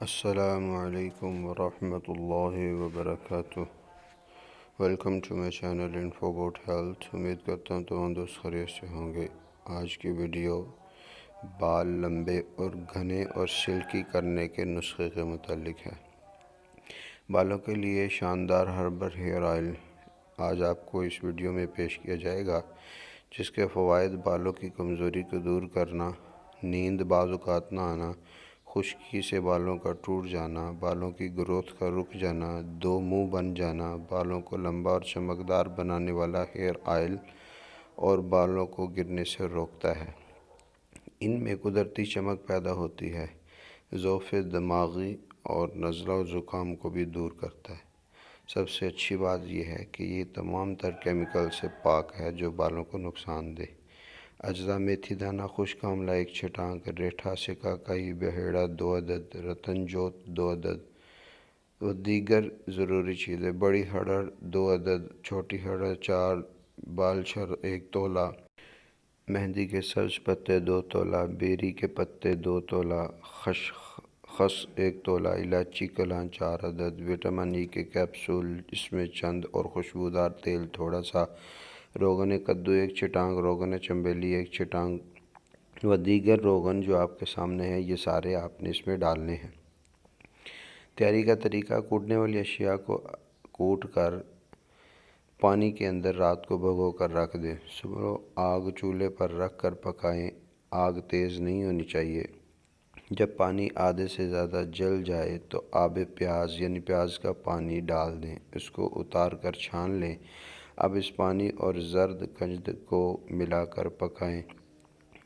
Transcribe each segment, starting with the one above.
السلام علیکم ورحمۃ اللہ وبرکاتہ۔ Welcome to my channel info about health. امید کرتا ہوں تمام دوست خیریت سے ہوں گے۔ آج کی ویڈیو بال لمبے اور گھنے اور سلکی کرنے کے نسخے کے متعلق ہے۔ بالوں کے لیے شاندار ہربل ہیئر آئل آج آپ کو اس ویڈیو میں پیش کیا جائے گا، جس کے فوائد بالوں کی کمزوری کو دور کرنا، نیند بعض اوقات نہ آنا، خشکی سے بالوں کا ٹوٹ جانا، بالوں کی گروتھ کا رک جانا، دو منہ بن جانا، بالوں کو لمبا اور چمکدار بنانے والا ہیئر آئل اور بالوں کو گرنے سے روکتا ہے۔ ان میں قدرتی چمک پیدا ہوتی ہے، ضعف دماغی اور نزلہ و زکام کو بھی دور کرتا ہے۔ سب سے اچھی بات یہ ہے کہ یہ تمام تر کیمیکل سے پاک ہے جو بالوں کو نقصان دے۔ اجزاء: میتھی دانہ خشک آملہ 1 چھٹانک، ریٹھا سکاکائی بہیڑا 2 عدد، رتن جوت 2 عدد و دیگر ضروری چیزیں: بڑی ہڑر 2 عدد، چھوٹی ہڑر 4، بال چھر 1 تولہ، مہندی کے سبز پتے 2 تولہ، بیری کے پتے 2 تولہ، خس 1 تولہ، الائچی کلان 4 عدد، وٹامن ای کے کیپسول اس میں چند اور خوشبودار تیل تھوڑا سا، روغن کدو 1 چھٹانک، روغن چنبیلی 1 چھٹانک و دیگر روغن جو آپ کے سامنے ہیں، یہ سارے آپ نے اس میں ڈالنے ہیں۔ تیاری کا طریقہ: کوٹنے والی اشیاء کو کوٹ کر پانی کے اندر رات کو بھگو کر رکھ دیں۔ صبح آگ چولھے پر رکھ کر پکائیں، آگ تیز نہیں ہونی چاہیے۔ جب پانی آدھے سے زیادہ جل جائے تو آب پیاز یعنی پیاز کا پانی ڈال دیں، اس کو اتار کر چھان لیں۔ اب اس پانی اور زرد کنجد کو ملا کر پکائیں۔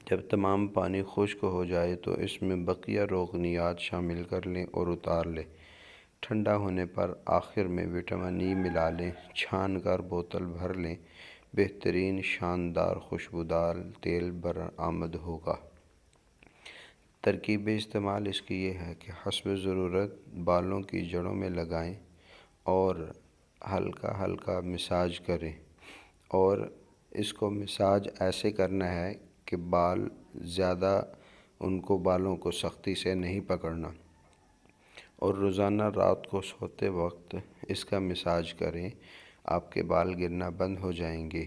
جب تمام پانی خشک ہو جائے تو اس میں بقیہ روغنیات شامل کر لیں اور اتار لیں۔ ٹھنڈا ہونے پر آخر میں وٹامن ای ملا لیں، چھان کر بوتل بھر لیں۔ بہترین شاندار خوشبودار تیل برآمد ہوگا۔ ترکیب استعمال اس کی یہ ہے کہ حسب ضرورت بالوں کی جڑوں میں لگائیں اور ہلکا ہلکا مساج کریں، اور اس کو مساج ایسے کرنا ہے کہ بالوں کو سختی سے نہیں پکڑنا، اور روزانہ رات کو سوتے وقت اس کا مساج کریں، آپ کے بال گرنا بند ہو جائیں گے۔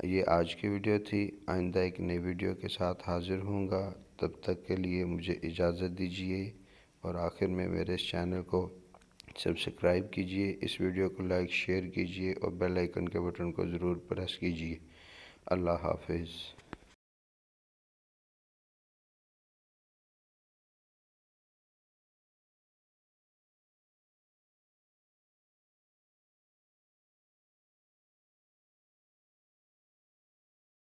یہ آج کی ویڈیو تھی۔ آئندہ ایک نئی ویڈیو کے ساتھ حاضر ہوں گا، تب تک کے لیے مجھے اجازت دیجیے، اور آخر میں میرے اس چینل کو سبسکرائب کیجیے، اس ویڈیو کو لائک شیئر کیجیے اور بیل آئیکن کے بٹن کو ضرور پریس کیجیے۔ اللہ حافظ۔